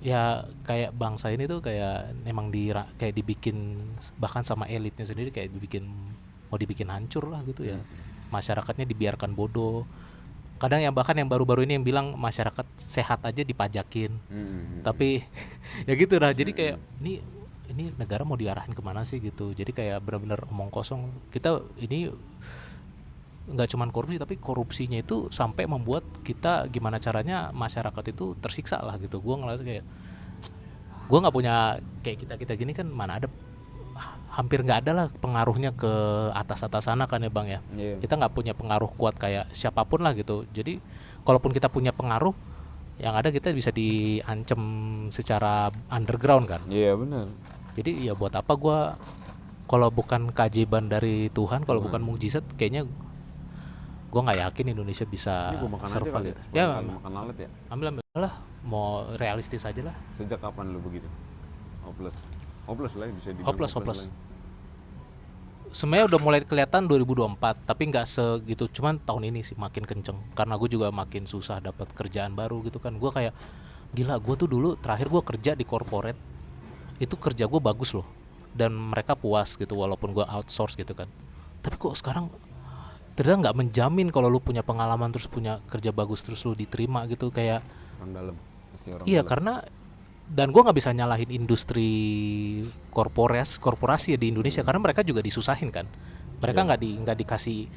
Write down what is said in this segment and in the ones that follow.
ya kayak bangsa ini tuh kayak emang kayak dibikin bahkan sama elitnya sendiri kayak mau dibikin hancur lah gitu ya. Masyarakatnya dibiarkan bodoh. Kadang yang bahkan yang baru-baru ini yang bilang masyarakat sehat aja dipajakin. Tapi ya gitu lah. Jadi kayak ini negara mau diarahin kemana sih gitu. Jadi kayak benar-benar omong kosong. Kita ini nggak cuman korupsi tapi korupsinya itu sampai membuat kita gimana caranya masyarakat itu tersiksa lah gitu. Gue ngerasa kayak gue nggak punya kayak kita gini kan mana ada hampir nggak ada lah pengaruhnya ke atas sana kan ya bang ya. Iya. Kita nggak punya pengaruh kuat kayak siapapun lah gitu. Jadi kalaupun kita punya pengaruh yang ada kita bisa diancam secara underground kan. Iya benar. Jadi ya buat apa gue kalau bukan keajaiban dari Tuhan, kalau bukan mukjizat kayaknya gue nggak yakin Indonesia bisa Ini gue makan aja survive kali gitu. ya. Ya Makan lalat ya. ambil lah, mau realistis aja lah. Sejak kapan lu begitu? Hopeless. Hopeless lah ya, bisa dibilang Hopeless. lah ya. Sebenarnya udah mulai kelihatan 2024, tapi nggak segitu. Cuman tahun ini sih makin kenceng, karena gue juga makin susah dapat kerjaan baru gitu kan. Gue kayak gila, gue tuh dulu terakhir gue kerja di corporate itu kerja gue bagus loh, dan mereka puas gitu walaupun gue outsource gitu kan. Tapi kok sekarang ternyata nggak menjamin kalau lu punya pengalaman terus punya kerja bagus terus lu diterima gitu kayak. Orang dalam. Pasti orang Iya dalam. karena dan gue nggak bisa nyalahin industri korporasi ya di Indonesia karena mereka juga disusahin kan. Mereka nggak dikasih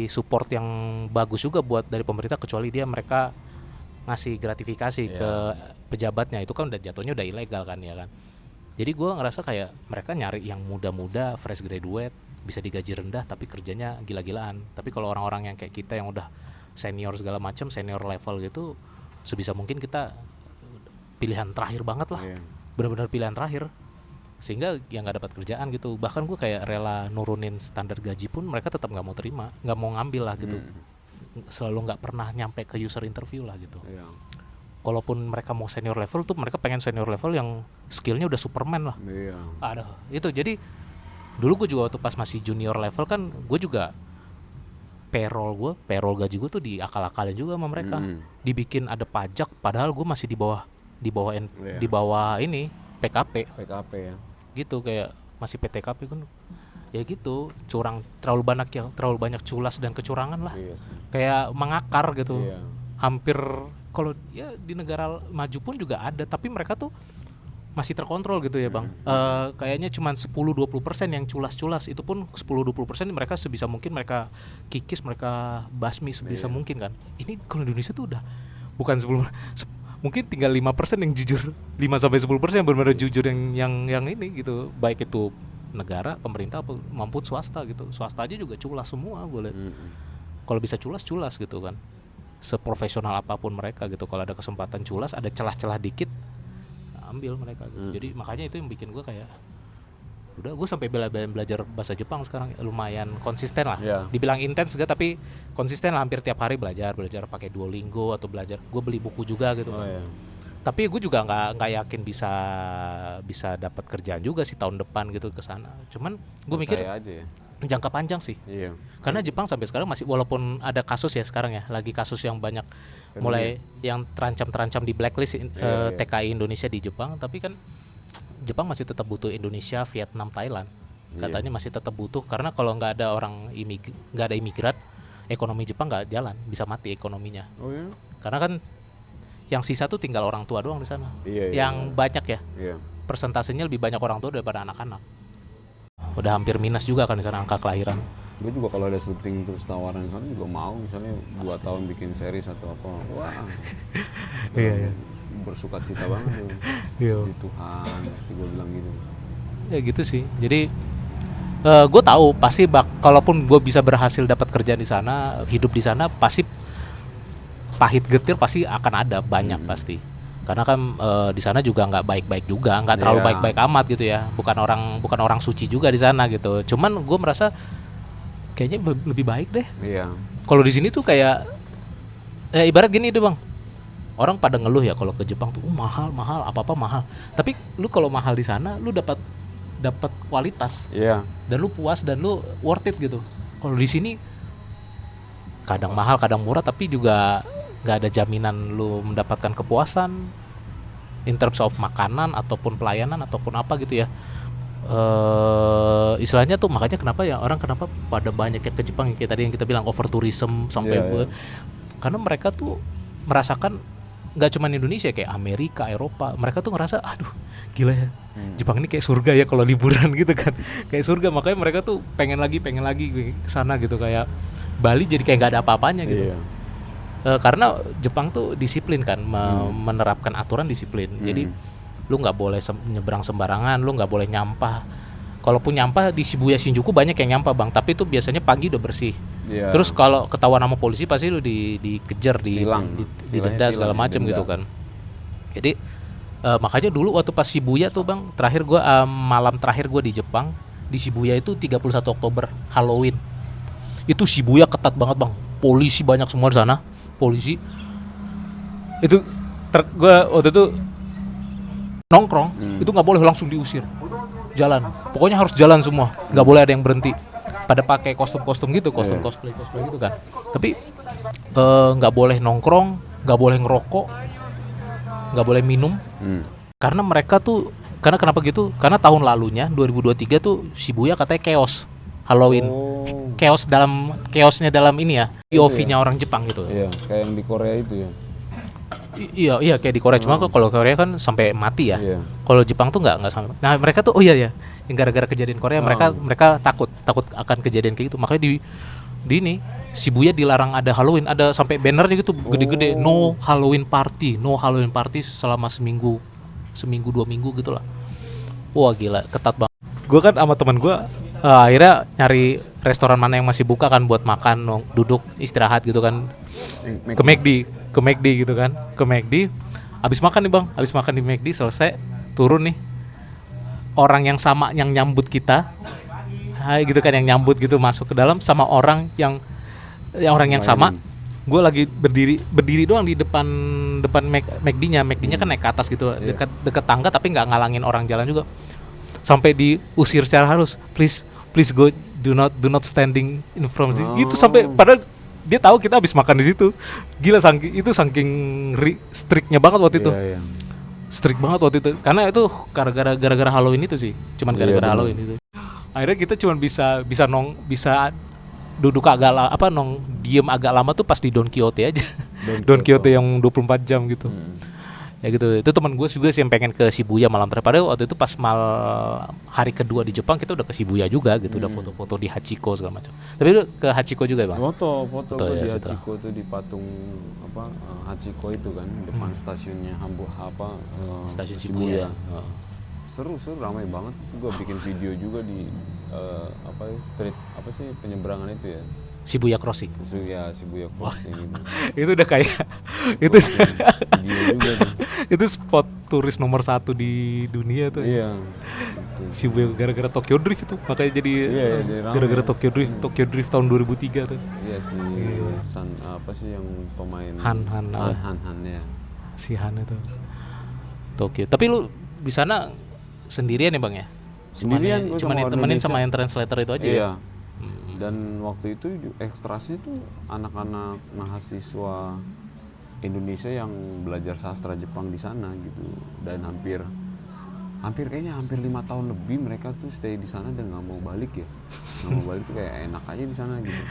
support yang bagus juga buat dari pemerintah, kecuali mereka ngasih gratifikasi ke pejabatnya. Itu kan udah jatuhnya udah ilegal kan ya kan. Jadi gue ngerasa kayak mereka nyari yang muda-muda fresh graduate bisa digaji rendah tapi kerjanya gila-gilaan. Tapi kalau orang-orang yang kayak kita yang udah senior segala macam, senior level gitu, sebisa mungkin kita pilihan terakhir banget lah. Benar-benar pilihan terakhir, sehingga yang nggak dapat kerjaan gitu. Bahkan gue kayak rela nurunin standar gaji pun mereka tetap nggak mau terima, nggak mau ngambil lah gitu. Selalu nggak pernah nyampe ke user interview lah gitu. Kalaupun mereka mau senior level tuh mereka pengen senior level yang skillnya udah superman lah. Aduh itu. Jadi dulu gue juga waktu pas masih junior level kan gue juga payroll gaji gue tuh diakal-akalin juga sama mereka. Dibikin ada pajak padahal gue masih di bawah ini PKP ya. gitu, kayak masih PTKP kan. Ya gitu, terlalu banyak culas dan kecurangan lah. Kayak mengakar gitu. Hampir kalau ya di negara maju pun juga ada, tapi mereka tuh masih terkontrol gitu ya bang. Kayaknya cuma 10-20% yang culas-culas, itu pun 10-20% mereka sebisa mungkin mereka kikis, mereka basmi sebisa mungkin kan. Ini kalau Indonesia tuh udah bukan 10, mungkin tinggal 5% yang jujur, 5-10% yang benar-benar jujur yang ini gitu, baik itu negara, pemerintah maupun swasta gitu. Swasta aja juga culas semua gue lihat. Kalau bisa culas gitu kan, seprofesional apapun mereka gitu. Kalau ada kesempatan culas, ada celah-celah dikit, ambil mereka gitu. Jadi makanya itu yang bikin gue kayak udah, gue sampai belajar bahasa Jepang sekarang, lumayan konsisten lah. Dibilang intens gak, tapi konsisten lah, hampir tiap hari belajar pakai Duolingo atau belajar. Gue beli buku juga gitu kan. Tapi gue juga nggak yakin bisa dapat kerjaan juga sih tahun depan gitu ke sana. Cuman gue mikir aja ya. Jangka panjang sih. Karena Jepang sampai sekarang masih, walaupun ada kasus ya sekarang ya, lagi kasus yang banyak mulai yang terancam di blacklist TKI Indonesia di Jepang, tapi kan Jepang masih tetap butuh Indonesia, Vietnam, Thailand. Katanya masih tetap butuh, karena kalau nggak ada nggak ada imigran, ekonomi Jepang nggak jalan, bisa mati ekonominya. Karena kan yang sisa tuh tinggal orang tua doang di sana. Yang banyak ya. Persentasenya lebih banyak orang tua daripada anak-anak. Udah hampir minus juga kan di sana angka kelahiran. Gue juga kalau ada syuting terus tawaran di sana juga mau, misalnya 2 tahun bikin series atau apa. Wah. Bersukacita banget tuh. Di Tuhan sih gue bilang gitu. Ya gitu sih. Jadi gue tahu pasti kalaupun gue bisa berhasil dapat kerja di sana, hidup di sana, pasti pahit getir pasti akan ada banyak pasti. Karena kan di sana juga nggak baik-baik juga, nggak terlalu baik-baik amat gitu ya. Bukan orang suci juga di sana gitu. Cuman gue merasa kayaknya lebih baik deh. Kalau di sini tuh kayak ibarat gini deh bang. Orang pada ngeluh ya kalau ke Jepang tuh mahal, apa-apa mahal. Tapi lu kalau mahal di sana lu dapat kualitas. Dan lu puas dan lu worth it gitu. Kalau di sini kadang mahal, kadang murah, tapi juga nggak ada jaminan lu mendapatkan kepuasan in terms of makanan ataupun pelayanan ataupun apa gitu ya. Istilahnya tuh makanya kenapa pada banyak yang ke Jepang kayak tadi yang kita bilang over tourism sampai karena mereka tuh merasakan nggak cuma Indonesia, kayak Amerika, Eropa, mereka tuh ngerasa aduh gila ya, Jepang ini kayak surga ya kalau liburan gitu kan, kayak surga, makanya mereka tuh pengen lagi ke sana gitu. Kayak Bali jadi kayak nggak ada apa-apanya gitu. Karena Jepang tuh disiplin kan, menerapkan aturan disiplin. Jadi lu nggak boleh nyebrang sembarangan, lu nggak boleh nyampah. Kalaupun nyampah di Shibuya Shinjuku banyak yang nyampah bang, tapi itu biasanya pagi udah bersih. Terus kalau ketahuan sama polisi pasti lu dikejar, didenda segala macam gitu kan. Jadi makanya dulu waktu pas Shibuya tuh bang, malam terakhir gue di Jepang di Shibuya itu 31 Oktober Halloween. Itu Shibuya ketat banget bang, polisi banyak semua di sana. Polisi itu gue waktu itu nongkrong itu nggak boleh langsung diusir, jalan, pokoknya harus jalan semua, nggak boleh ada yang berhenti. Pada pakai kostum gitu, cosplay gitu kan. Tapi nggak boleh nongkrong, nggak boleh ngerokok, nggak boleh minum. Karena mereka tuh, karena kenapa gitu? Karena tahun lalunya 2023 tuh Shibuya katanya chaos Halloween. Chaosnya dalam ini ya, POV-nya orang Jepang gitu. Iya, kayak yang di Korea itu ya. Iya kayak di Korea, cuma kalau Korea kan sampai mati ya. Kalau Jepang tuh nggak sampai. Nah mereka tuh yang gara-gara kejadian Korea mereka takut akan kejadian kayak gitu. Makanya di ini Shibuya dilarang ada Halloween, ada sampai bannernya gitu gede-gede, no Halloween party selama seminggu 2 minggu gitulah. Wah gila, ketat banget. Gue kan sama teman gue akhirnya nyari restoran mana yang masih buka kan buat makan, duduk istirahat gitu kan. Ke McD gitu kan. Ke McD, habis makan nih bang, habis makan di McD selesai, turun nih orang yang sama yang nyambut kita, gitu kan, yang nyambut gitu masuk ke dalam sama orang yang sama. Gue lagi berdiri doang di depan McD-nya kan naik ke atas gitu, dekat tangga tapi nggak ngalangin orang jalan juga. Sampai diusir secara halus, please go, do not standing in front. Itu sampai padahal dia tahu kita habis makan di situ. Gila, saking strictnya banget waktu itu. Strict banget waktu itu. Karena itu gara-gara Halloween itu sih. Cuman gara-gara Halloween itu. Akhirnya kita cuma bisa duduk diem agak lama tuh pas di Don Quijote aja. Don Quijote yang 24 jam gitu. Ya gitu. Itu teman gue juga sih yang pengen ke Shibuya malam terakhir. Padahal waktu itu pas hari kedua di Jepang kita udah ke Shibuya juga gitu, udah foto-foto di Hachiko segala macam. Tapi lu ke Hachiko juga ya bang? Foto di Hachiko tuh, di patung Hachiko itu kan, depan stasiunnya stasiun Shibuya. Seru ramai banget. Gue bikin video juga di street penyeberangan itu ya. Shibuya Crossing. Shibuya Crossing gitu. Itu udah kayak itu juga itu spot turis nomor 1 di dunia tuh. Iya. Shibuya gara-gara Tokyo Drift itu, makanya jadi gara-gara Tokyo Drift tahun 2003 tuh. Iya sih, yang pemain Han ya. Si Han itu. Tokyo. Tapi lu di sana sendirian ya bang ya? Sendirian, cuma ditemenin sama yang translator itu aja. Iya. Dan waktu itu ekstrasnya tuh anak-anak mahasiswa Indonesia yang belajar sastra Jepang di sana gitu. Dan hampir 5 tahun lebih mereka tuh stay di sana dan nggak mau balik ya. Nggak mau balik tuh kayak enak aja di sana gitu.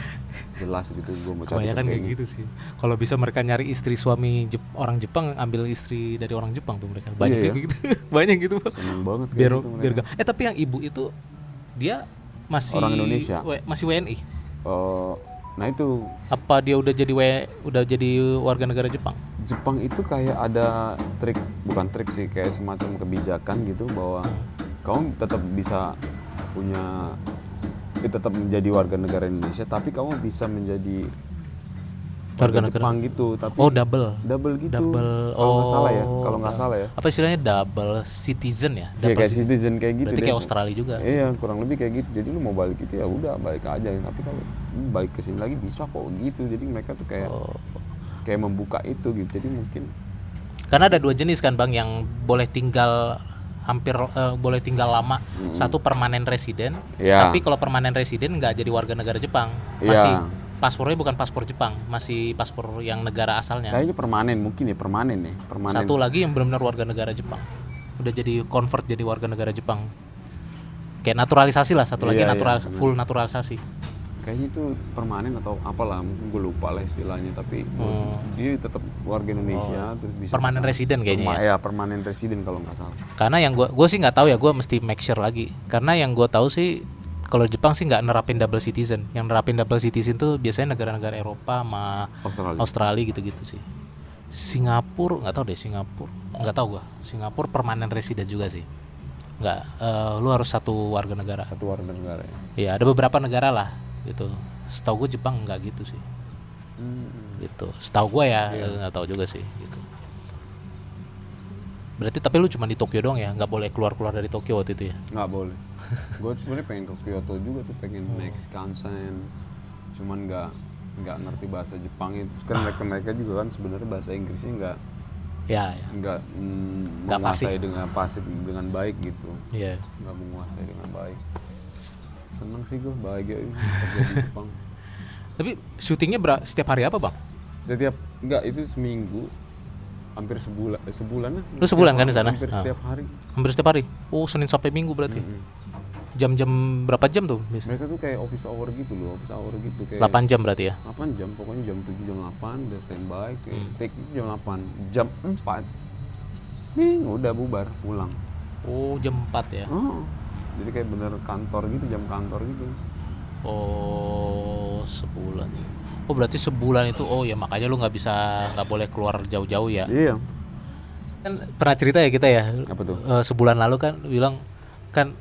Jelas gitu, gue mau cari kebanyakan kayak gitu sih. Kalau bisa mereka nyari istri suami orang Jepang, ambil istri dari orang Jepang tuh mereka. Banyak kayak gitu. Banyak gitu. Seneng banget biar tapi yang ibu itu dia masih orang Indonesia, masih WNI. Nah itu apa dia udah jadi warga negara Jepang? Jepang itu kayak ada bukan trik sih, kayak semacam kebijakan gitu bahwa kamu tetap bisa tetap menjadi warga negara Indonesia, tapi kamu bisa menjadi warga Jepang gitu, tapi double gitu. Kalau nggak salah ya. Apa istilahnya double citizen ya? Kayak citizen kayak gitu. Berarti kayak Australia juga. Iya, kurang lebih kayak gitu. Jadi lu mau balik itu ya udah balik aja. Tapi kalau balik ke sini lagi bisa kok gitu. Jadi mereka tuh kayak membuka itu gitu. Jadi mungkin karena ada 2 jenis kan bang yang boleh tinggal boleh tinggal lama. Satu permanen resident. Tapi kalau permanen resident nggak jadi warga negara Jepang. paspornya bukan paspor Jepang, masih paspor yang negara asalnya. Kayaknya permanen mungkin ya, permanen. Satu lagi yang benar-benar warga negara Jepang, udah jadi convert jadi warga negara Jepang, kayak naturalisasi lah. Satu lagi full naturalisasi. Kayaknya itu permanen atau apalah, mungkin gue lupa lah istilahnya, tapi dia tetap warga Indonesia terus bisa permanen resident kayaknya. Ya permanen resident kalau nggak salah. Karena yang gue sih nggak tahu ya, gue mesti make sure lagi. Karena yang gue tahu sih kalau Jepang sih nggak nerapin double citizen. Yang nerapin double citizen tuh biasanya negara-negara Eropa sama Australia gitu-gitu sih. Singapura nggak tahu deh, nggak tahu gue. Singapura permanen resident juga sih. Nggak, lu harus satu warga negara. Satu warga negara ya. Iya, ada beberapa negara lah gitu. Setahu gue Jepang nggak gitu sih. Gitu. Setahu gue ya, nggak tahu juga sih gitu. Berarti tapi lu cuma di Tokyo doang ya, nggak boleh keluar dari Tokyo waktu itu ya? Nggak boleh. Gue sebenarnya pengen ke Kyoto juga tuh, pengen naik Shinkansen, cuman nggak ngerti bahasa Jepang itu. Kan mereka juga kan sebenarnya bahasa Inggrisnya nggak menguasai dengan baik gitu. Iya. Nggak menguasai dengan baik. Seneng sih gue, bahagia ini kerja di Jepang. Tapi syutingnya setiap hari apa bang? Enggak, itu seminggu. Hampir sebulan lah. Lu sebulan kan di sana? Hampir setiap hari. Hampir setiap hari. Oh, Senin sampai Minggu berarti. Jam-jam berapa jam tuh biasanya? Mereka tuh kayak office hour gitu kayak 8 jam berarti ya? 8 jam, pokoknya jam 7 jam 8 udah standby, take jam 8, jam 4 udah bubar pulang. Oh, jam 4 ya? Jadi kayak bener kantor gitu, jam kantor gitu. Oh, sebulan. Oh, berarti sebulan itu, oh ya makanya lu nggak boleh keluar jauh-jauh ya? Iya. Kan pernah cerita ya kita ya. Apa tuh? Sebulan lalu kan bilang kan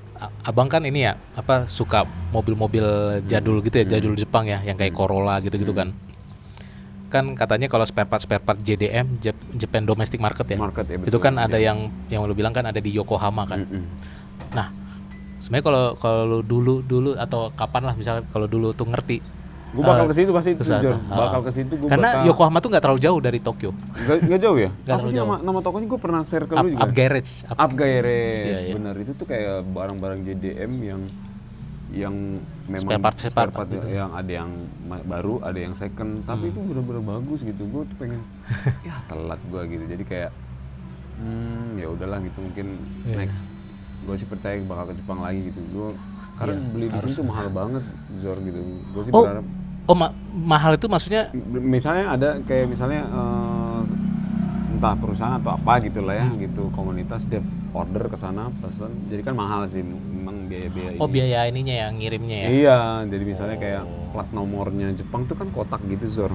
abang kan ini ya suka mobil-mobil jadul gitu ya, jadul Jepang ya, yang kayak Corolla gitu-gitu kan. Kan katanya kalau spare part JDM, Japan Domestic Market ya. Ya, itu kan ada yang lu bilang kan ada di Yokohama kan. Nah, sebenarnya kalau lu dulu atau kapan lah misalnya kalau dulu tuh ngerti, gue bakal ke situ pasti jujur. Bakal ke situ gue. Karena Yokohama tuh nggak terlalu jauh dari Tokyo. Nggak jauh ya? Apa sih nama tokonya gue pernah share ke lu juga. Up Garage. Iya. Benar, itu tuh kayak barang-barang JDM yang memang spare part gitu. Yang ada yang baru, ada yang second, tapi itu benar-benar bagus gitu. Gue tuh pengen ya telat gue gitu. Jadi kayak ya udahlah gitu, mungkin next. Gue sih percaya bakal ke Jepang lagi gitu. Gue karena beli di sini tuh mahal banget, Zor gitu. Gue sih berharap. Mahal itu maksudnya? Misalnya ada kayak misalnya entah perusahaan atau apa gitu lah ya, gitu komunitas dia order ke sana pesan, jadi kan mahal sih memang biaya-biaya. Oh, biaya ininya ya, ngirimnya ya? Iya, jadi misalnya kayak plat nomornya Jepang tuh kan kotak gitu, Zor.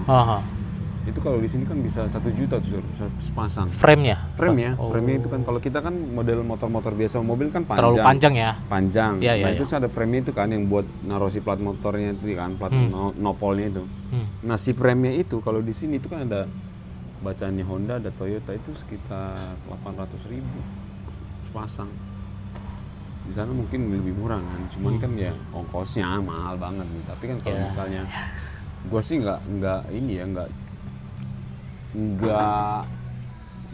Itu kalau di sini kan bisa 1 juta tuh, sepasang. Frame-nya itu kan kalau kita kan model motor-motor biasa, mobil kan panjang. Terlalu panjang ya? Panjang. Ya, itu ada frame-nya itu kan yang buat naruh si plat motornya itu kan, plat nopolnya itu. Nah, si frame-nya itu kalau di sini itu kan ada bacaannya Honda, ada Toyota, itu sekitar 800.000 sepasang. Di sana mungkin lebih murah kan, cuman kan ya ongkosnya mahal banget nih. Tapi kan kalau misalnya gue sih nggak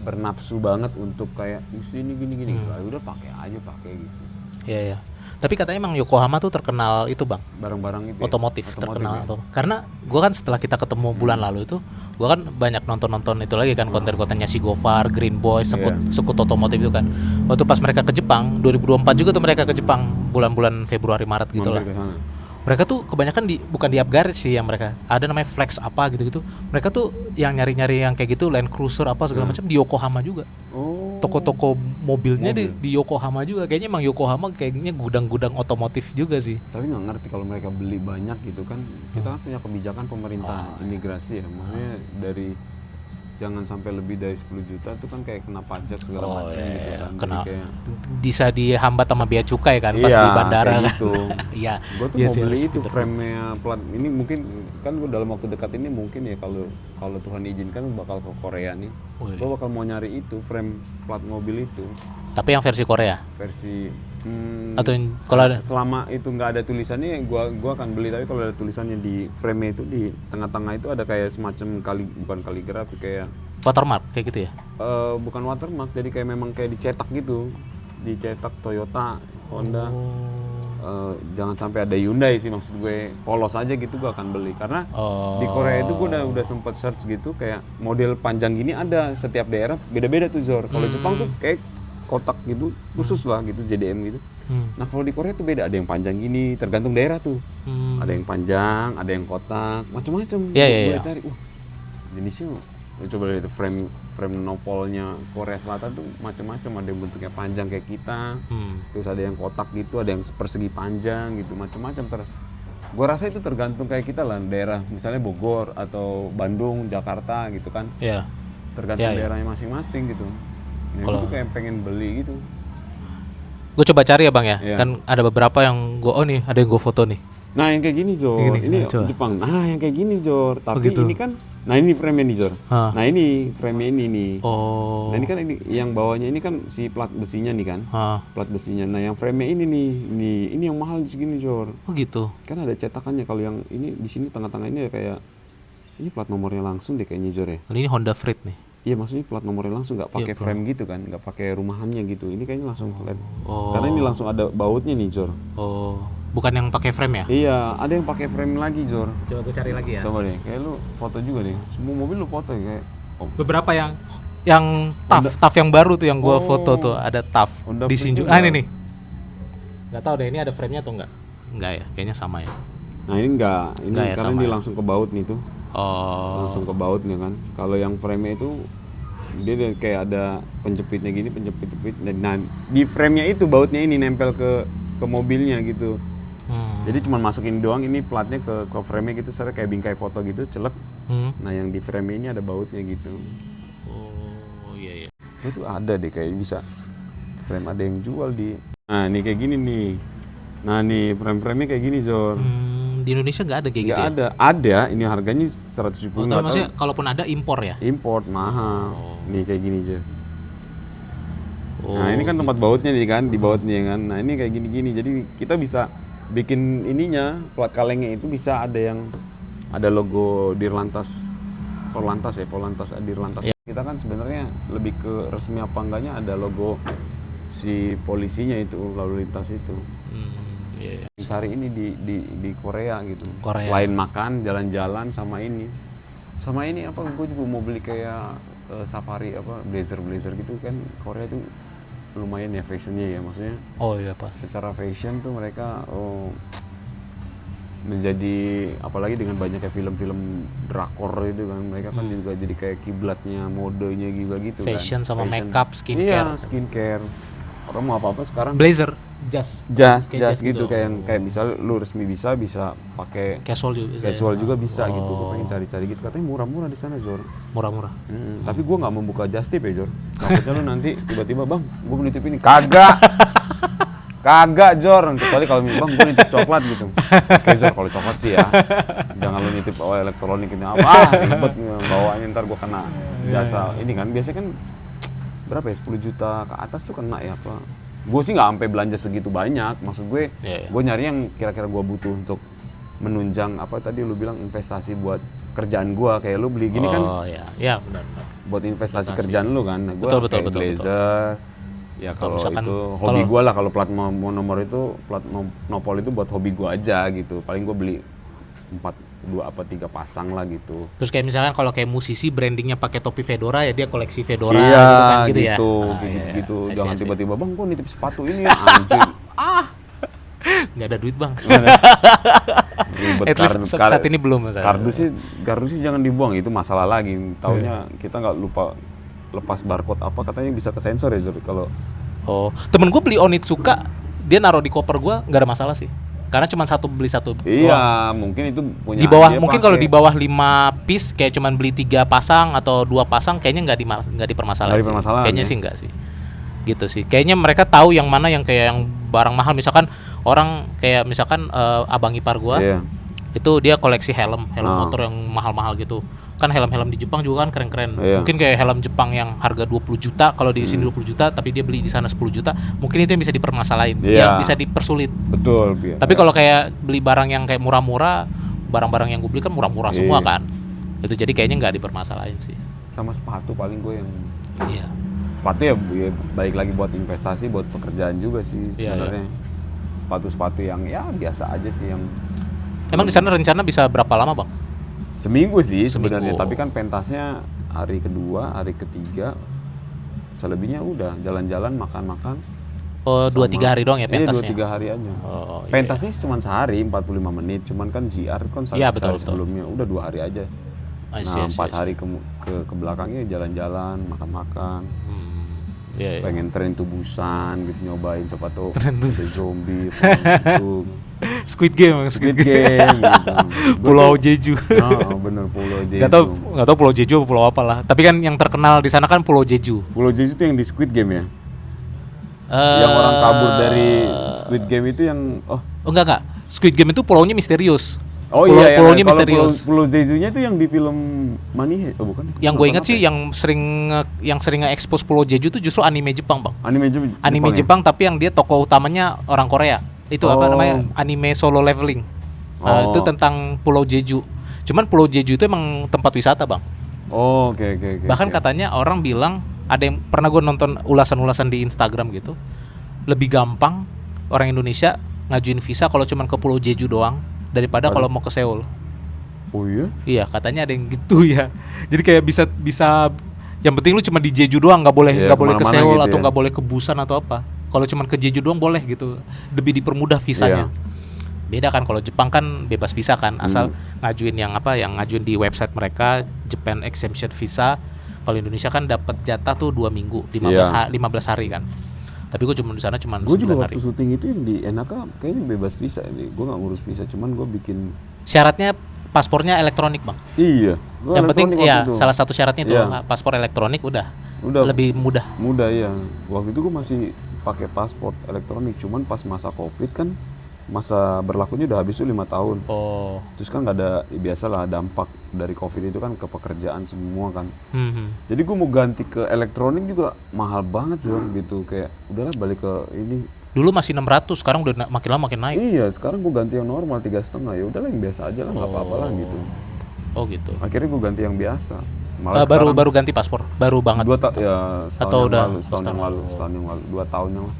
bernafsu banget untuk kayak ini gini. Udah pakai gitu. Iya. Tapi katanya emang Yokohama tuh terkenal itu bang, barang-barang itu otomotif terkenal ya? Karena gue kan setelah kita ketemu bulan lalu itu, gue kan banyak nonton itu lagi kan, konten-kontennya si Gofar, Green Boy, sekut otomotif itu kan. Waktu pas mereka ke Jepang 2024 juga tuh mereka ke Jepang bulan-bulan Februari Maret gitu lah. Mereka tuh kebanyakan bukan di Up Garage sih, yang mereka ada namanya Flex apa gitu-gitu. Mereka tuh yang nyari-nyari yang kayak gitu, Land Cruiser apa segala macam di Yokohama juga. Toko-toko mobilnya di Yokohama juga. Kayaknya emang Yokohama kayaknya gudang-gudang otomotif juga sih. Tapi nggak ngerti kalau mereka beli banyak gitu kan. Kita kan punya kebijakan pemerintah imigrasi ya. Maksudnya dari jangan sampai lebih dari 10 juta itu kan kayak kena pajak segala macam gitu kan. Kena bisa dihambat sama bea cukai kan pas di bandara kan. Gitu. Iya. Gue tuh mau beli itu frame-nya plat ini, mungkin kan gue dalam waktu dekat ini mungkin ya kalau Tuhan izinkan bakal ke Korea nih. Gue bakal mau nyari itu frame plat mobil itu. Tapi yang versi Korea? Versi atau kalau ada selama itu nggak ada tulisannya gua akan beli, tapi kalau ada tulisannya di frame itu di tengah-tengah itu ada kayak semacam bukan kaligrafi, kayak watermark kayak gitu ya? Bukan watermark, jadi kayak memang kayak dicetak gitu, dicetak Toyota, Honda, jangan sampai ada Hyundai sih, maksud gue polos aja gitu gue akan beli karena di Korea itu gue udah sempet search gitu kayak model panjang gini ada setiap daerah beda-beda tuh Zor. Kalau Jepang tuh kayak kotak gitu khusus lah gitu JDM gitu. Nah kalau di Korea tuh beda, ada yang panjang gini tergantung daerah tuh. Ada yang panjang, ada yang kotak, macam-macam. Gue cari, jenisnya coba lihat frame nopolnya Korea Selatan tuh macam-macam, ada yang bentuknya panjang kayak kita, terus ada yang kotak gitu, ada yang persegi panjang gitu, macam-macam. Gue rasa itu tergantung kayak kita lah, daerah misalnya Bogor atau Bandung, Jakarta gitu kan, tergantung daerahnya masing-masing gitu. Kalau tuh kayak pengen beli gitu. Gue coba cari ya bang ya, kan ada beberapa yang gue ada yang gue foto nih. Nah yang kayak gini Zor, ini Jepang. Nah yang kayak gini Zor, tapi ini kan, nah ini frame-nya nih Zor. Nah ini frame-nya ini nih. Nah ini kan yang bawahnya ini kan si plat besinya nih kan, plat besinya. Nah yang frame-nya ini nih, ini yang mahal segini Zor. Oh gitu. Kan ada cetakannya. Kalau yang ini di sini tengah-tengah ini kayak ini plat nomornya langsung deh kayaknya Zor ya. Ini Honda Freed nih. Iya maksudnya plat nomornya langsung, nggak pakai frame gitu kan, nggak pakai rumahannya gitu. Ini kayaknya langsung flat. Karena ini langsung ada bautnya nih Zor. Bukan yang pakai frame ya? Iya, ada yang pakai frame lagi Zor. Coba gue cari lagi ya. Coba deh, kayak lu foto juga deh. Semua mobil lu foto ya kayak. Beberapa yang TAF yang baru tuh yang gue foto tuh, ada TAF di Shinjuku. Ini nih. Gak tau deh ini ada frame-nya atau enggak? Enggak ya, kayaknya sama ya. Nah ini enggak ya, karena ini langsung ke baut nih tuh. Langsung ke bautnya kan. Kalau yang frame-nya itu dia kayak ada penjepitnya gini, penjepit. Nah di frame-nya itu bautnya ini nempel ke mobilnya gitu. Jadi cuma masukin doang ini platnya ke frame-nya gitu, secara kayak bingkai foto gitu, celek. Nah yang di frame ini ada bautnya gitu. Oh iya. Itu ada deh kayak bisa. Frame ada yang jual di. Nah nih kayak gini nih. Nah nih frame-frame-nya kayak gini Zor. Di Indonesia nggak ada kayak gitu ya? Ada. Ini harganya 170. Maksudnya kalaupun ada impor ya? Import mahal. Nih kayak gini Zor. Nah ini kan tempat bautnya nih kan, di bautnya kan. Nah ini kayak gini-gini, jadi kita bisa bikin ininya, plat kalengnya itu bisa ada logo Dirlantas, Polantas Dirlantas. Kita kan sebenarnya lebih ke resmi apa enggaknya ada logo si polisinya itu, lalu lintas itu. Cari ini di Korea gitu. Selain makan, jalan-jalan sama ini apa, gue juga mau beli kayak safari apa blazer gitu kan. Korea itu lumayan ya fashionnya ya, maksudnya Pak. Secara fashion tuh mereka menjadi, apalagi dengan banyaknya film-film drakor itu kan, mereka kan juga jadi kayak kiblatnya modenya juga gitu. Fashion kan, sama makeup, skincare. Orang mau apa sekarang blazer, jas gitu. Kayak misal lu resmi bisa pakai casual juga bisa gitu. Gue pengen cari-cari gitu, katanya murah-murah di sana Zor. Murah-murah. Tapi gue nggak membuka just tip ya Zor. Takutnya lu nanti tiba-tiba bang, gue beli tip ini kagak Zor. Kecuali kalau bang gue nitip coklat gitu. Oke Zor, kalau coklat sih ya. Jangan lu nitip elektronik ini apa ribet bawaannya, ntar gue kena jasa. Ini kan biasanya kan berapa ya, 10 juta ke atas tuh kena ya apa. Gue sih nggak sampai belanja segitu banyak, maksud gue gue nyari yang kira-kira gue butuh untuk menunjang apa tadi lu bilang investasi buat kerjaan gue, kayak lu beli gini kan. Benar. Buat investasi kerjaan lu kan. Nah, gue betul, blazer. Ya kalau itu hobi gue lah, kalau plat nomor itu, plat nopol itu buat hobi gue aja gitu. Paling gue beli 2 apa 3 pasang lah gitu. Terus kayak misalkan kalau kayak musisi brandingnya pakai topi fedora ya dia koleksi fedora gitu ya. Gitu. Jangan tiba-tiba bang gue nitip sepatu ini ya anjing. Nggak ada duit bang. At least saat ini belum. Kardus sih jangan dibuang, itu masalah lagi. Taunya kita nggak lupa lepas barcode apa, katanya bisa ke sensor ya Zor kalau. Temen gue beli Onitsuka, dia naruh di koper gue nggak ada masalah sih. Karena cuma beli satu. Iya, mungkin itu punya. Di bawah mungkin kalau di bawah 5 piece kayak cuman beli 3 pasang atau 2 pasang kayaknya nggak dipermasalahin. Kayaknya sih enggak sih. Gitu sih. Kayaknya mereka tahu yang mana yang kayak yang barang mahal, misalkan orang kayak misalkan abang ipar gua. Itu dia koleksi helm motor yang mahal-mahal gitu. Kan helm-helm di Jepang juga kan keren-keren. Mungkin kayak helm Jepang yang harga 20 juta, kalau di sini 20 juta tapi dia beli di sana 10 juta, mungkin itu yang bisa dipermasalahin, yang bisa dipersulit. Betul. Tapi kalau kayak beli barang yang kayak murah-murah, barang-barang yang gue beli kan murah-murah semua kan. Itu jadi kayaknya nggak dipermasalahin sih. Sama sepatu paling gue yang. Sepatu ya baik lagi buat investasi, buat pekerjaan juga sih sebenarnya. sepatu-sepatu yang ya biasa aja sih yang. Emang di sana rencana bisa berapa lama, Bang? Seminggu sih sebenarnya, Seminggu. tapi kan pentasnya hari kedua, hari ketiga, selebihnya udah jalan-jalan, makan-makan. Oh, 2-3 hari doang ya Iya, pentasnya? 2-3 hari aja. Oh, iya. Pentasnya cuma sehari, 45 menit, cuman kan GR kan Iya, sehari betul. sebelumnya, udah 2 hari aja. I see, Nah, I see, 4 I see. hari ke belakangnya jalan-jalan, makan-makan. Iya, iya. Pengen tren tubusan gitu, nyobain siapa tahu Tren ada zombie, gitu. Squid Game, Squid Game gitu. Pulau Jeju. Oh, bener Pulau Jeju. Gak tau Pulau Jeju atau pulau apa lah. Tapi kan yang terkenal di sana kan Pulau Jeju. Pulau Jeju itu yang di Squid Game ya? Yang orang kabur dari Squid Game itu yang Oh enggak. Squid Game itu pulaunya misterius. Oh Pulau- iya, pulaunya kalau misterius. Pulau Jejunya itu yang di film Money, oh bukan? Yang gue Nonton ingat apa sih ya? yang sering nge-expose Pulau Jeju itu justru anime Jepang, Bang. Anime Anime ya? Jepang tapi yang dia tokoh utamanya orang Korea. Itu apa Oh. namanya? Anime Solo Leveling. Nah, Oh. itu tentang Pulau Jeju. Cuman Pulau Jeju itu emang tempat wisata, Bang. Oh, oke. Bahkan katanya orang bilang, ada yang pernah gue nonton ulasan-ulasan di Instagram gitu, lebih gampang orang Indonesia ngajuin visa kalau cuman ke Pulau Jeju doang daripada kalau mau ke Seoul. Oh iya? Iya, katanya ada yang gitu ya. Jadi kayak bisa yang penting lu cuma di Jeju doang, nggak boleh Iya, ke kemana-mana Seoul gitu atau ya. nggak boleh ke Busan atau apa. Kalau cuma ke Jeju doang boleh gitu, lebih dipermudah visanya. Iya. Beda kan kalau Jepang kan bebas visa kan, asal ngajuin yang ngajuin di website mereka Japan Exemption Visa. Kalau Indonesia kan dapat jatah tuh 2 minggu, 15 hari kan. Tapi gue cuma di sana cuma 9 Gue juga hari. waktu syuting itu yang di Enaka kayaknya bebas visa ini. Gue nggak ngurus visa, cuman gue bikin. Syaratnya paspornya elektronik, Bang. Iya. Gua Yang penting elektronik waktu ya itu. salah satu syaratnya itu Iya. paspor elektronik udah Udah lebih mudah. mudah ya. Waktu itu gue masih pakai paspor elektronik, cuman pas masa COVID kan masa berlakunya udah habis tuh 5 tahun. Oh. Terus kan nggak ada, biasalah dampak dari COVID itu kan ke pekerjaan semua kan. Jadi gue mau ganti ke elektronik juga mahal banget sih gitu, kayak udahlah balik ke ini. Dulu masih 600, sekarang udah makin lama makin naik. Iya, sekarang gue ganti yang normal 3,5, ya udahlah yang biasa aja lah, nggak apa-apa lah gitu. Oh gitu. Akhirnya gue ganti yang biasa. Baru ganti paspor, baru banget. Atau udah setahun yang lalu, 2 tahun yang lalu.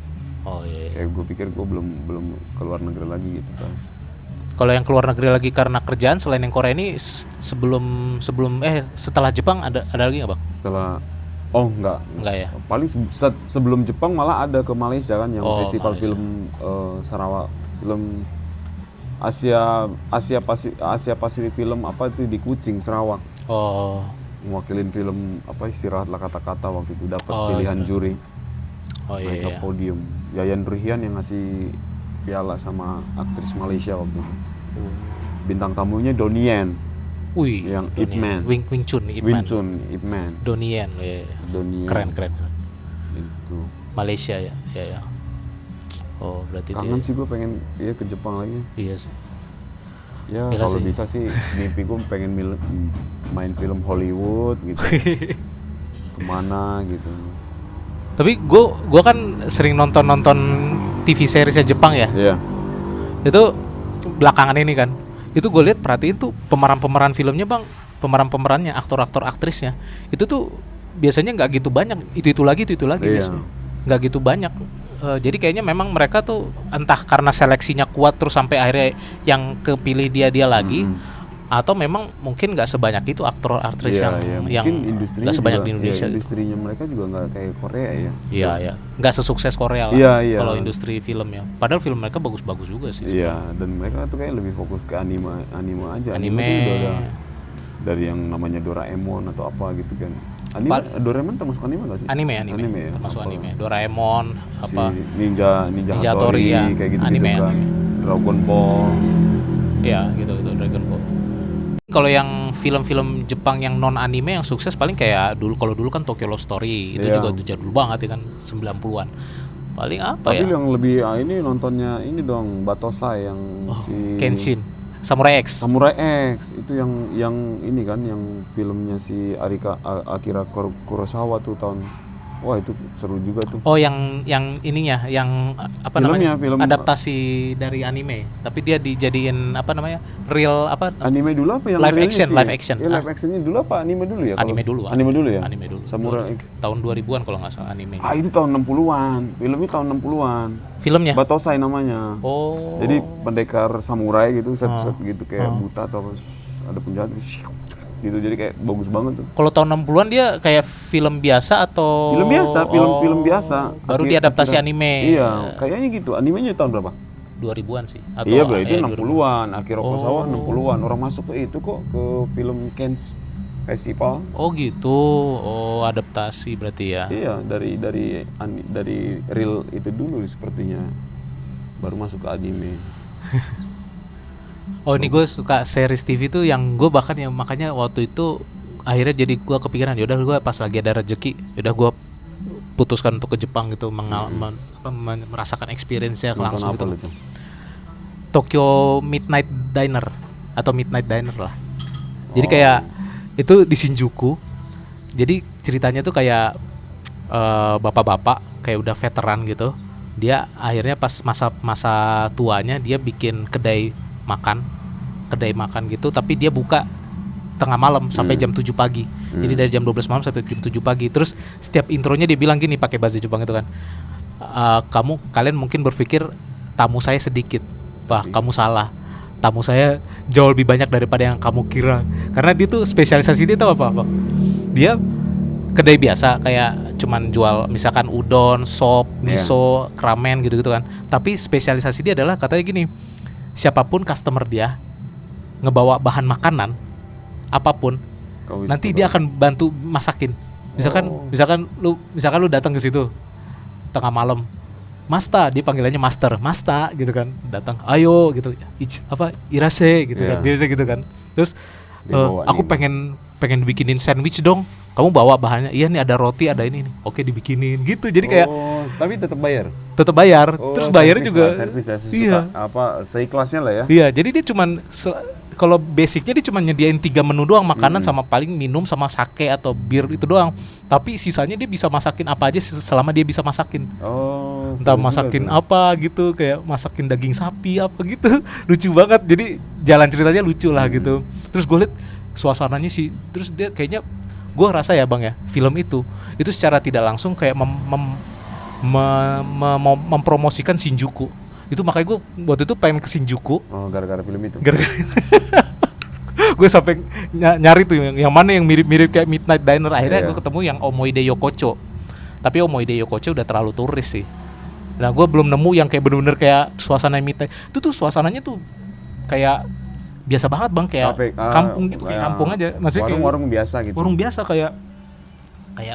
Oh iya. Kayak gue pikir gue belum keluar negeri lagi gitu kan. Kalau yang keluar negeri lagi karena kerjaan selain yang Korea ini setelah Jepang ada lagi nggak, Bang? Setelah enggak Ya. paling sebelum Jepang malah ada ke Malaysia kan, yang Oh, festival Malaysia. film Sarawak, film Asia Pasifik film apa itu di Kuching, Sarawak. Oh. Mewakilin film apa Istirahatlah Kata-Kata, waktu itu dapat Oh, pilihan istirahat. juri. Oh Naik ke iya. podium. Yayan Ruhian yang ngasih piala sama aktris Malaysia waktu itu. Bintang tamunya Donnie Yen, Wih, yang Donnie Ip Man. Wing Chun, Ip Wing Man. Chun, Ip Man. Donnie Yen, iya. Donnie Yen. Keren. Itu. Malaysia ya. Iya. Oh, berarti itu Kangen ya. sih gue pengen ke Jepang lagi. Iya sih. Ya Gila kalau sih. bisa sih mimpi gue pengen main film Hollywood gitu. Kemana gitu. Tapi gue kan sering nonton TV seriesnya Jepang ya. Iya. Itu belakangan ini kan. Itu gue lihat, perhatiin tuh pemeran filmnya, Bang. Pemerannya, aktor aktrisnya. Itu tuh biasanya nggak gitu banyak. Itu lagi Iya. biasanya. Nggak gitu banyak. Jadi kayaknya memang mereka tuh entah karena seleksinya kuat terus sampai akhirnya yang kepilih dia lagi, atau memang mungkin nggak sebanyak itu aktor aktris yang mungkin industrinya nggak sebanyak juga, di Indonesia. ya, gitu. industrinya mereka juga nggak kayak Korea ya. Iya, nggak sesukses Korea lah. Iya. Kalau industri film ya. Padahal film mereka bagus-bagus juga sih. Iya, dan mereka tuh kayak lebih fokus ke anime aja. Anime. Tuh udah ada dari yang namanya Doraemon atau apa gitu kan. Doraemon termasuk anime nggak sih? Anime ya? termasuk Apa? anime. Doraemon apa? Si Ninja Ninja Hattori, Hattori, ya. kayak gitu Anime, kan. anime. Dragon Ball. Iya, gitu Dragon Ball. Kalau yang film-film Jepang yang non anime yang sukses paling kayak kalau dulu kan Tokyo Love Story, itu Iya. juga jadul banget ya kan, 90-an. Paling apa Tapi ya? yang lebih ini nontonnya ini dong, Batosai yang si Kenshin, Samurai X. Samurai X itu yang ini kan, yang filmnya si Akira Kurosawa tuh tahun Wah itu seru juga tuh. Oh, yang ininya, yang apa namanya? Film Adaptasi dari anime, tapi dia dijadiin apa namanya? Real apa? Anime dulu apa yang live realnya action, sih? live action. Ya, live actionnya dulu apa anime dulu ya? Anime dulu. Anime dulu ya? Anime dulu. Samurai X. Tahun 2000-an kalau nggak salah anime. Itu tahun 60-an. Filmnya tahun 60-an. Filmnya? Batosai namanya. Oh. Jadi pendekar samurai gitu, set-set gitu kayak buta atau ada penjahat gitu. Jadi kayak bagus banget tuh. Kalau tahun 60-an dia kayak film biasa atau Film biasa, film biasa. Baru diadaptasi anime. Iya, kayaknya gitu. Animenya tahun berapa? 2000-an sih. Atau Iya, berarti 60-an. Akira Kurosawa 60-an. Orang masuk ke itu kok, ke film Cannes Festival. Oh gitu. Oh, adaptasi berarti ya. Iya, dari real itu dulu sepertinya. Baru masuk ke anime. Oh, ini gue suka series TV tuh yang gue bahkan yang makanya waktu itu akhirnya jadi gue kepikiran, yaudah gue pas lagi ada rezeki, yaudah gue putuskan untuk ke Jepang gitu, merasakan experience-nya langsung gitu. Itu? Tokyo Midnight Diner atau Midnight Diner lah. Jadi kayak itu di Shinjuku. Jadi ceritanya tuh kayak bapak-bapak kayak udah veteran gitu. Dia akhirnya pas masa tuanya dia bikin kedai makan gitu, tapi dia buka tengah malam sampai jam 7 pagi. Jadi dari jam 12 malam sampai jam 7 pagi. Terus setiap intronya dia bilang gini pakai bahasa Jepang itu kan. Kalian mungkin berpikir tamu saya sedikit. Wah, kamu salah. Tamu saya jauh lebih banyak daripada yang kamu kira. Karena dia tuh spesialisasi dia tahu apa? Dia kedai biasa kayak cuman jual misalkan udon, sop, miso, ramen gitu-gitu kan. Tapi spesialisasi dia adalah katanya gini, siapapun customer dia ngebawa bahan makanan apapun, nanti dia akan bantu masakin. Misalkan lu datang ke situ tengah malam, Masta, dia panggilannya Master, Masta gitu kan, datang, ayo gitu, irase gitu kan, biasa gitu kan. Terus aku pengen bikinin sandwich dong, kamu bawa bahannya, iya nih ada roti, ada ini nih, oke dibikinin gitu. Jadi kayak tapi tetap bayar. Terus bayarnya juga servis ya, seikhlasnya lah ya. Iya, jadi dia cuman kalau basicnya dia cuma nyediain 3 menu doang, makanan sama paling minum sama sake atau bir itu doang. Tapi sisanya dia bisa masakin apa aja selama dia bisa masakin. Entah masakin apa gitu, kayak masakin daging sapi apa gitu. Lucu banget. Jadi jalan ceritanya lucu lah gitu. Terus gue liat suasananya sih, terus dia kayaknya gue ngerasa ya Bang ya, film itu secara tidak langsung kayak mempromosikan Shinjuku. Itu makanya gue waktu itu pengen ke Shinjuku. Gara-gara film itu. Gue sampai nyari tuh yang mana yang mirip-mirip kayak Midnight Diner. Akhirnya gue ketemu yang Omoide Yokocho. Tapi Omoide Yokocho udah terlalu turis sih. Nah gue belum nemu yang kayak bener-bener kayak suasana Midnight. Itu tuh suasananya tuh kayak biasa banget Bang, kayak kampung gitu, kayak kampung aja. Maksudnya warung biasa gitu. Warung biasa kayak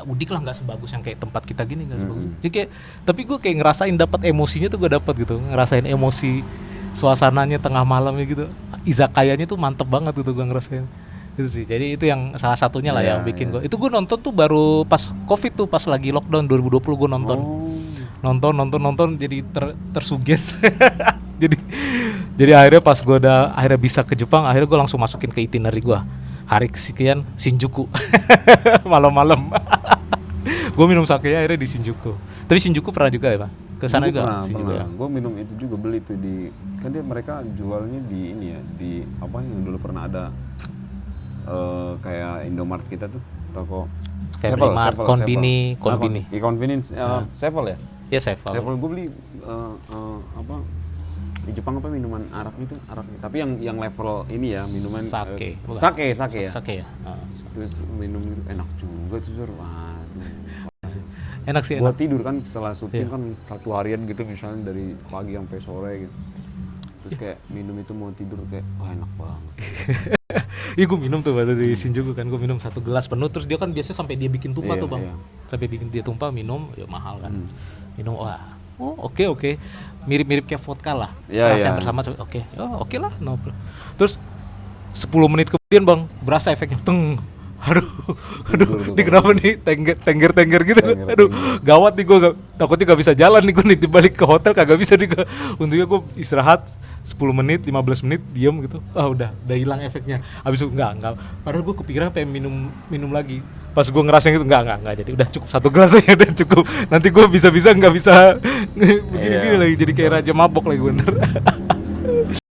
Udik lah, nggak sebagus yang kayak tempat kita gini, nggak sebagus. Jadi kayak, tapi gue kayak ngerasain dapat emosinya tuh, gue dapat gitu, ngerasain emosi suasananya tengah malamnya gitu. Izakayanya tuh mantep banget gitu gue ngerasain. Itu sih. Jadi itu yang salah satunya lah yang bikin gue. Itu gue nonton tuh baru pas Covid tuh, pas lagi lockdown 2020 gue nonton. Nonton jadi tersuges. jadi akhirnya pas gue akhirnya bisa ke Jepang, akhirnya gue langsung masukin ke itinerary gue. Hari sekian Shinjuku. Malam-malam. Gue minum sakenya akhirnya di Shinjuku. Tapi Shinjuku pernah juga ya Pak? Kesana juga? Pernah. Gue minum itu juga, beli tuh di, kan dia mereka jualnya di ini ya, di apa yang dulu pernah ada kayak Indomart kita tuh, toko Family Mart, Konbini. Convenience, Sevel ya? Ya Sevel. Gue beli di Jepang apa minuman arak itu, tapi yang level ini ya, minuman sake ya. Sake ya. Terus minum itu enak juga tuh, enak sih. Buat tidur kan setelah syuting kan satu harian gitu, misalnya dari pagi sampai sore gitu. Terus kayak minum itu mau tidur kayak enak banget. Iya gue minum tuh waktu di Shinjuku kan, gue minum 1 gelas penuh, terus dia kan biasanya sampai dia bikin tumpah tuh Bang. Sampai bikin dia tumpah, minum ya mahal kan. Minum oke. Mirip-mirip kayak vodka lah. Rasanya bersama oke lah, no problem. Terus 10 menit kemudian Bang, berasa efeknya aduh, ini kenapa nih tengger gitu. Aduh, gawat nih, gue takutnya gak bisa jalan nih, gue nih balik ke hotel kagak bisa nih. Untungnya gue istirahat 10 menit, 15 menit, diam gitu. Udah hilang efeknya. Habis itu enggak. Padahal gue kepikiran pengen minum lagi. Pas gue ngerasain itu enggak jadi udah cukup 1 gelas aja udah cukup. Nanti gue bisa nggak bisa begini-gini lagi jadi kayak raja mabok lagi bener.